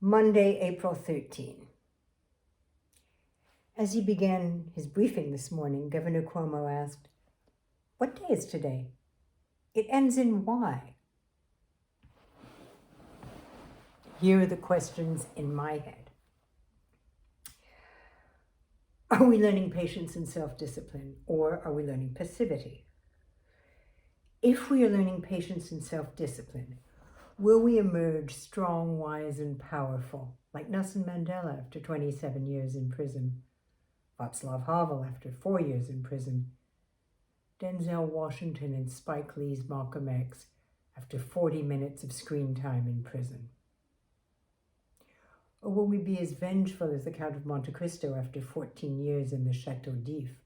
Monday, April 13. As he began his briefing this morning, Governor Cuomo asked, "What day is today? It ends in Y." Here are the questions in my head. Are we learning patience and self-discipline, or are we learning passivity? If we are learning patience and self-discipline, will we emerge strong, wise, and powerful, like Nelson Mandela after 27 years in prison, Václav Havel after 4 years in prison, Denzel Washington and Spike Lee's Malcolm X after 40 minutes of screen time in prison? Or will we be as vengeful as the Count of Monte Cristo after 14 years in the Chateau d'If?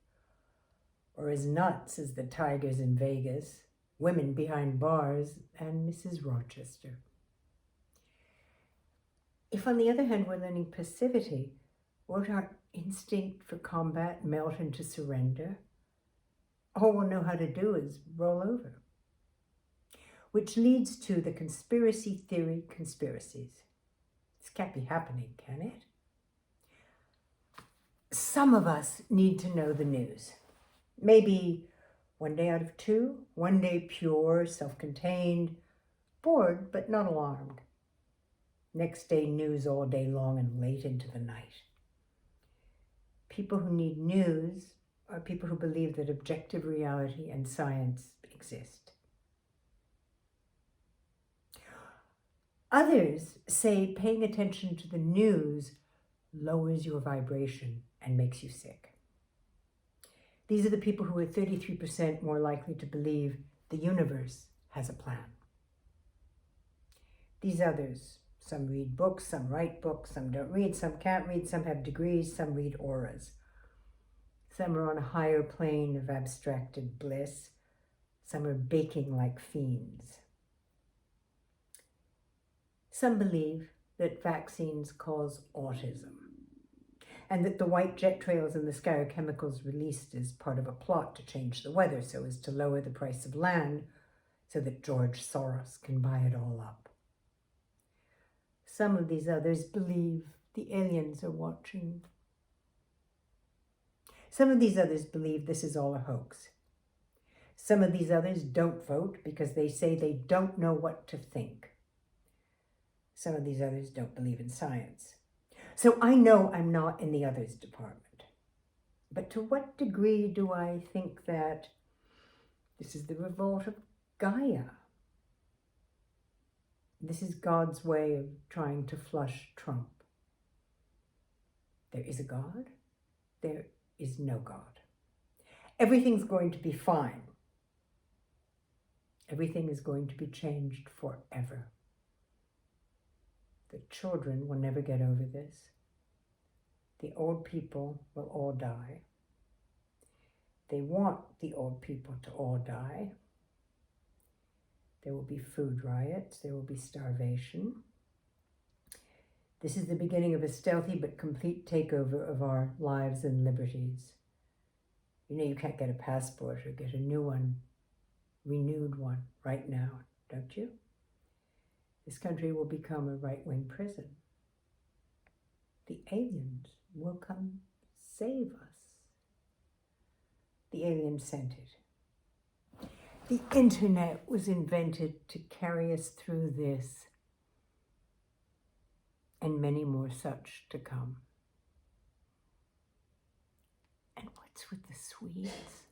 Or as nuts as the tigers in Vegas, women behind bars, and Mrs. Rochester? If, on the other hand, we're learning passivity, won't our instinct for combat melt into surrender? All we'll know how to do is roll over. Which leads to the conspiracy theory conspiracies. This can't be happening, can it? Some of us need to know the news. Maybe 1 day out of 2, 1 day pure, self-contained, bored but not alarmed. Next day news all day long and late into the night. People who need news are people who believe that objective reality and science exist. Others say paying attention to the news lowers your vibration and makes you sick. These are the people who are 33% more likely to believe the universe has a plan. These others, some read books, some write books, some don't read, some can't read, some have degrees, some read auras. Some are on a higher plane of abstracted bliss. Some are baking like fiends. Some believe that vaccines cause autism, and that the white jet trails in the sky are chemicals released as part of a plot to change the weather so as to lower the price of land so that George Soros can buy it all up. Some of these others believe the aliens are watching. Some of these others believe this is all a hoax. Some of these others don't vote because they say they don't know what to think. Some of these others don't believe in science. So I know I'm not in the others department. But to what degree do I think that this is the revolt of Gaia? This is God's way of trying to flush Trump. There is a God. There is no God. Everything's going to be fine. Everything is going to be changed forever. The children will never get over this. The old people will all die. They want the old people to all die. There will be food riots. There will be starvation. This is the beginning of a stealthy but complete takeover of our lives and liberties. You know you can't get a passport or get a new one, renewed one right now, don't you? This country will become a right-wing prison. The aliens will come save us. The aliens sent it. The internet was invented to carry us through this and many more such to come. And what's with the Swedes?